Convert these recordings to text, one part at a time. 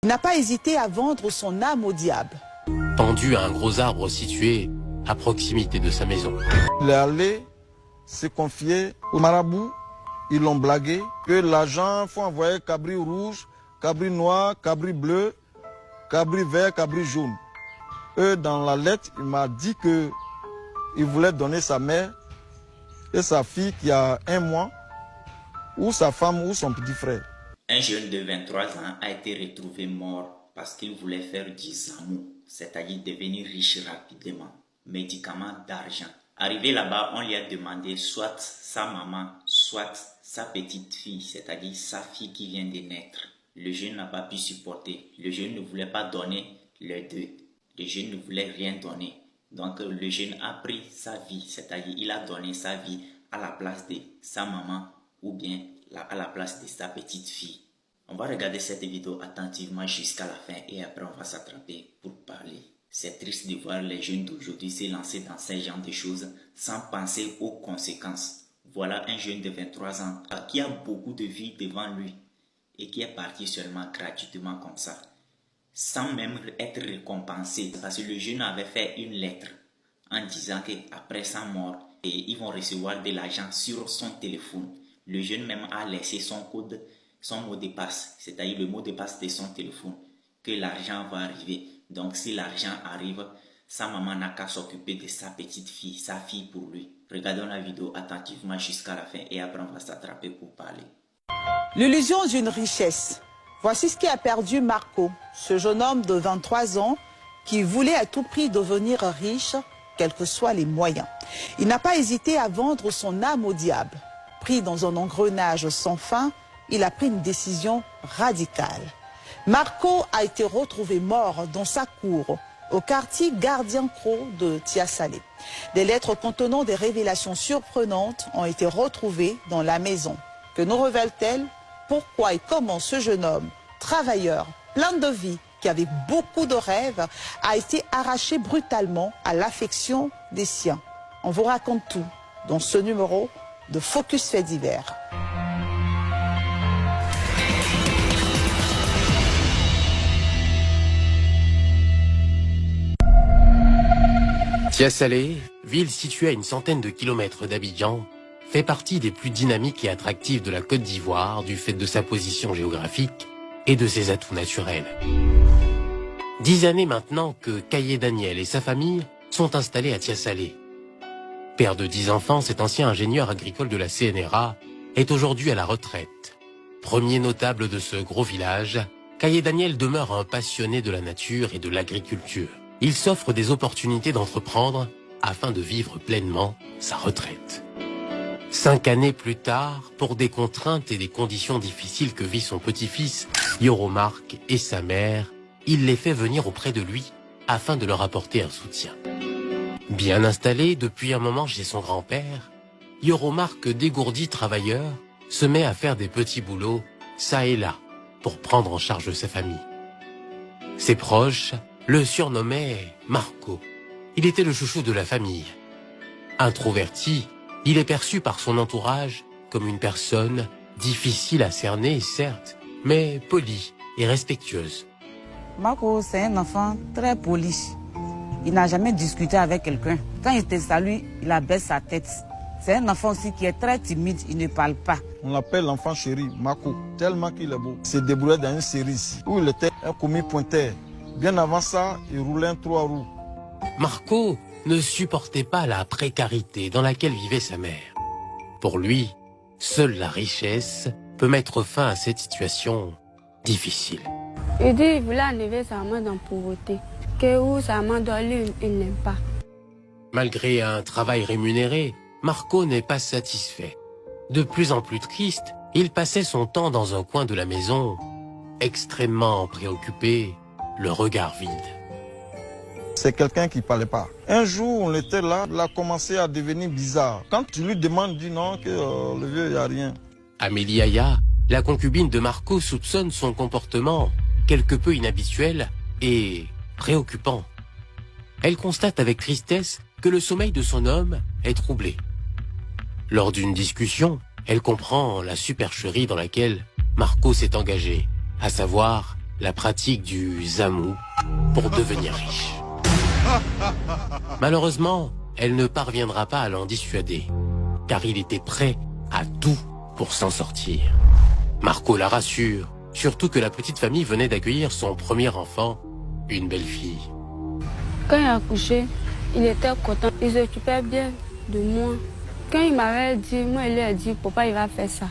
Il n'a pas hésité à vendre son âme au diable. Pendu à un gros arbre situé à proximité de sa maison. Il est allé se confier au marabout. Ils l'ont blagué que l'argent, il faut envoyer cabri rouge, cabri noir, cabri bleu, cabri vert, cabri jaune. Dans la lettre, il m'a dit que il voulait donner sa mère et sa fille qui a 1 mois, ou sa femme ou son petit frère. Un jeune de 23 ans a été retrouvé mort parce qu'il voulait faire du zamou, c'est-à-dire devenir riche rapidement. Médicaments d'argent. Arrivé là-bas, on lui a demandé soit sa maman, soit sa petite fille, c'est-à-dire sa fille qui vient de naître. Le jeune n'a pas pu supporter. Le jeune ne voulait pas donner les deux. Le jeune ne voulait rien donner. Donc le jeune a pris sa vie, c'est-à-dire il a donné sa vie à la place de sa maman ou bien à la place de sa petite fille. On va regarder cette vidéo attentivement jusqu'à la fin et après on va s'attraper pour parler. C'est triste de voir les jeunes d'aujourd'hui se lancer dans ce genre de choses sans penser aux conséquences. Voilà un jeune de 23 ans qui a beaucoup de vie devant lui et qui est parti seulement gratuitement comme ça, sans même être récompensé. Parce que le jeune avait fait une lettre en disant qu'après sa mort, ils vont recevoir de l'argent sur son téléphone. Le jeune même a laissé son code, son mot de passe, c'est-à-dire le mot de passe de son téléphone, que l'argent va arriver. Donc si l'argent arrive, sa maman n'a qu'à s'occuper de sa petite fille, sa fille pour lui. Regardons la vidéo attentivement jusqu'à la fin et après on va s'attraper pour parler. L'illusion d'une richesse. Voici ce qui a perdu Marco, ce jeune homme de 23 ans qui voulait à tout prix devenir riche, quels que soient les moyens. Il n'a pas hésité à vendre son âme au diable. Pris dans un engrenage sans fin, il a pris une décision radicale. Marco a été retrouvé mort dans sa cour, au quartier Gardien Cros de Tia-Salé. Des lettres contenant des révélations surprenantes ont été retrouvées dans la maison. Que nous révèle-t-elle? Pourquoi et comment ce jeune homme, travailleur, plein de vie, qui avait beaucoup de rêves, a été arraché brutalement à l'affection des siens? On vous raconte tout dans ce numéro de Focus Faits divers. Tia-Salé, ville située à une centaine de kilomètres d'Abidjan, fait partie des plus dynamiques et attractives de la Côte d'Ivoire du fait de sa position géographique et de ses atouts naturels. 10 années maintenant que Kaye Daniel et sa famille sont installés à Tia-Salé. Père de 10 enfants, cet ancien ingénieur agricole de la CNRA est aujourd'hui à la retraite. Premier notable de ce gros village, Kaye Daniel demeure un passionné de la nature et de l'agriculture. Il s'offre des opportunités d'entreprendre afin de vivre pleinement sa retraite. 5 années plus tard, pour des contraintes et des conditions difficiles que vit son petit-fils, Yoromark et sa mère, il les fait venir auprès de lui afin de leur apporter un soutien. Bien installé depuis un moment chez son grand-père, Yoromark, dégourdi travailleur, se met à faire des petits boulots, ça et là, pour prendre en charge sa famille. Ses proches le surnommaient Marco. Il était le chouchou de la famille. Introverti, il est perçu par son entourage comme une personne difficile à cerner, certes, mais polie et respectueuse. Marco, c'est un enfant très poli. Il n'a jamais discuté avec quelqu'un. Quand il te salue, il abaisse sa tête. C'est un enfant aussi qui est très timide, il ne parle pas. On l'appelle l'enfant chéri, Marco, tellement qu'il est beau. Il se débrouillait dans une série ici, où il était un commis pointeur. Bien avant ça, il roulait un 3 roues. Marco ne supportait pas la précarité dans laquelle vivait sa mère. Pour lui, seule la richesse peut mettre fin à cette situation difficile. Il dit qu'il voulait enlever sa main dans la pauvreté, que où sa main doit lui, il n'aime pas. Malgré un travail rémunéré, Marco n'est pas satisfait. De plus en plus triste, il passait son temps dans un coin de la maison, extrêmement préoccupé, le regard vide. C'est quelqu'un qui ne parlait pas. Un jour, on était là, il a commencé à devenir bizarre. Quand tu lui demandes, il dit non, que le vieux, il n'y a rien. Amélie Aya, la concubine de Marco, soupçonne son comportement quelque peu inhabituel et préoccupant. Elle constate avec tristesse que le sommeil de son homme est troublé. Lors d'une discussion, elle comprend la supercherie dans laquelle Marco s'est engagé, à savoir la pratique du zamou pour devenir riche. Malheureusement, elle ne parviendra pas à l'en dissuader, car il était prêt à tout pour s'en sortir. Marco la rassure, surtout que la petite famille venait d'accueillir son premier enfant, une belle fille. Quand il a accouché, il était content. Il s'occupait bien de moi. Quand il m'avait dit, moi, il lui a dit, papa, il va faire ça.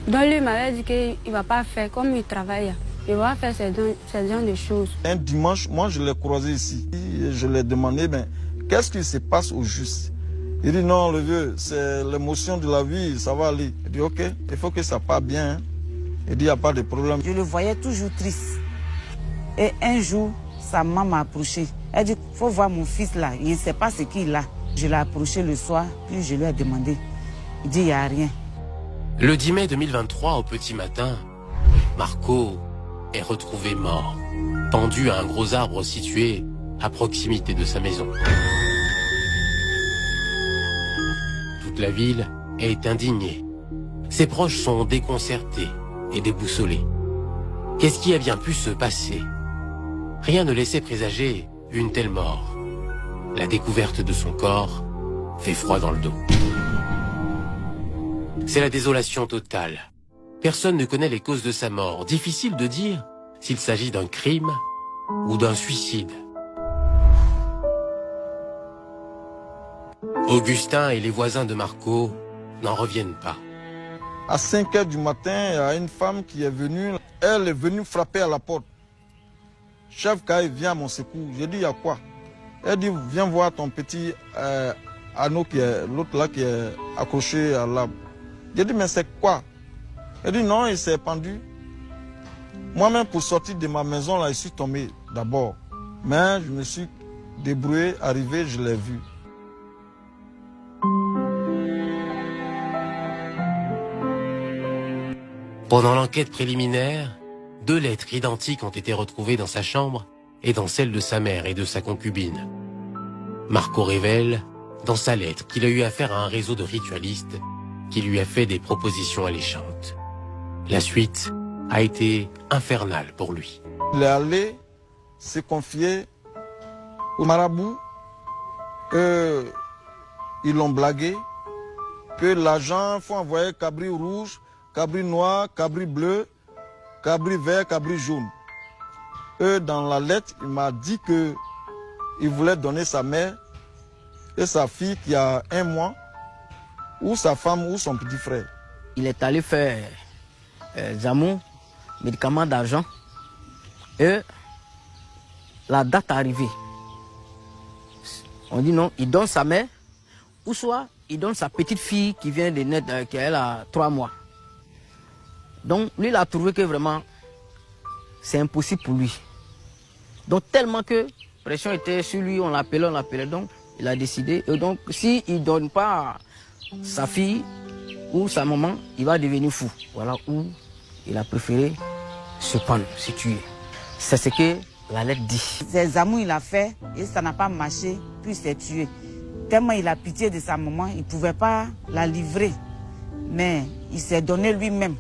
Donc lui, il m'avait dit qu'il ne va pas faire comme il travaille. Il va faire ce genre de choses. Un dimanche, moi, je l'ai croisé ici. Et je lui ai demandé, mais qu'est-ce qui se passe au juste? Il dit, non, le vieux, c'est l'émotion de la vie, ça va aller. Il dit, ok, il faut que ça parte bien. Hein. Il dit, il n'y a pas de problème. Je le voyais toujours triste. Et un jour, sa maman m'a approché. Elle dit, il faut voir mon fils là, il ne sait pas ce qu'il a. Je l'ai approché le soir, puis je lui ai demandé. Il dit, il n'y a rien. Le 10 mai 2023, au petit matin, Marco est retrouvé mort, pendu à un gros arbre situé à proximité de sa maison. Toute la ville est indignée. Ses proches sont déconcertés et déboussolés. Qu'est-ce qui a bien pu se passer? Rien ne laissait présager une telle mort. La découverte de son corps fait froid dans le dos. C'est la désolation totale. Personne ne connaît les causes de sa mort. Difficile de dire s'il s'agit d'un crime ou d'un suicide. Augustin et les voisins de Marco n'en reviennent pas. À 5 h du matin, il y a une femme qui est venue. Elle est venue frapper à la porte. Chef Kaye, viens à mon secours. J'ai dit, il y a quoi? Elle dit, viens voir ton petit anneau, l'autre là qui est accroché à l'arbre. J'ai dit, mais c'est quoi? Elle dit, non, il s'est pendu. Moi-même, pour sortir de ma maison, là, je suis tombé d'abord. Mais je me suis débrouillé, arrivé, je l'ai vu. Pendant l'enquête préliminaire, 2 lettres identiques ont été retrouvées dans sa chambre et dans celle de sa mère et de sa concubine. Marco révèle, dans sa lettre, qu'il a eu affaire à un réseau de ritualistes qui lui a fait des propositions alléchantes. La suite a été infernale pour lui. Il est allé se confier au marabout. Ils l'ont blagué. Que l'argent, il faut envoyer cabri rouge, cabri noir, cabri bleu, cabri vert, cabri jaune. Dans la lettre, il m'a dit qu'il voulait donner sa mère et sa fille qui a 1 mois, ou sa femme ou son petit frère. Il est allé faire Zamou, médicament d'argent, et la date est arrivée. On dit non, il donne sa mère, ou soit il donne sa petite fille qui vient de naître, qui a 3 mois. Donc lui, il a trouvé que vraiment, c'est impossible pour lui. Donc tellement que la pression était sur lui, on l'appelait, donc il a décidé. Et donc s'il ne donne pas sa fille ou sa maman, il va devenir fou. Voilà où il a préféré se pendre, se tuer. C'est ce que la lettre dit. Ses amours, il a fait et ça n'a pas marché, puis il s'est tué. Tellement il a pitié de sa maman, il ne pouvait pas la livrer. Mais il s'est donné lui-même.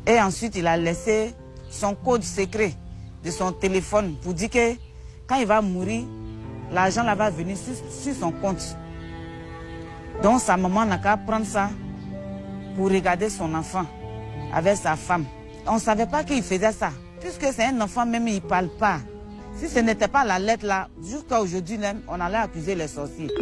Et ensuite, il a laissé son code secret de son téléphone pour dire que quand il va mourir, l'argent là va venir sur son compte. Donc sa maman n'a qu'à prendre ça pour regarder son enfant avec sa femme. On ne savait pas qu'il faisait ça. Puisque c'est un enfant, même il ne parle pas. Si ce n'était pas la lettre là, jusqu'à aujourd'hui, on allait accuser les sorciers.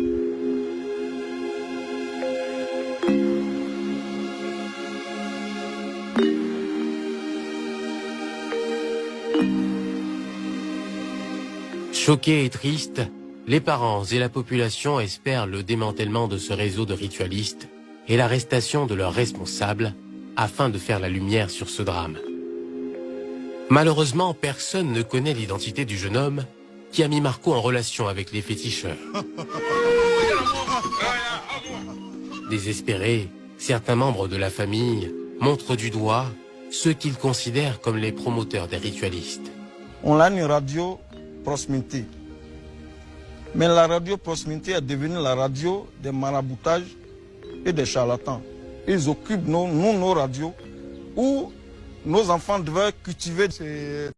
Choqués et tristes, les parents et la population espèrent le démantèlement de ce réseau de ritualistes et l'arrestation de leurs responsables afin de faire la lumière sur ce drame. Malheureusement, personne ne connaît l'identité du jeune homme qui a mis Marco en relation avec les féticheurs. Désespérés, certains membres de la famille montrent du doigt ceux qu'ils considèrent comme les promoteurs des ritualistes. On a une radio proximité. Mais la radio proximité est devenue la radio des maraboutages et des charlatans. Ils occupent nos radios où nos enfants devaient cultiver ces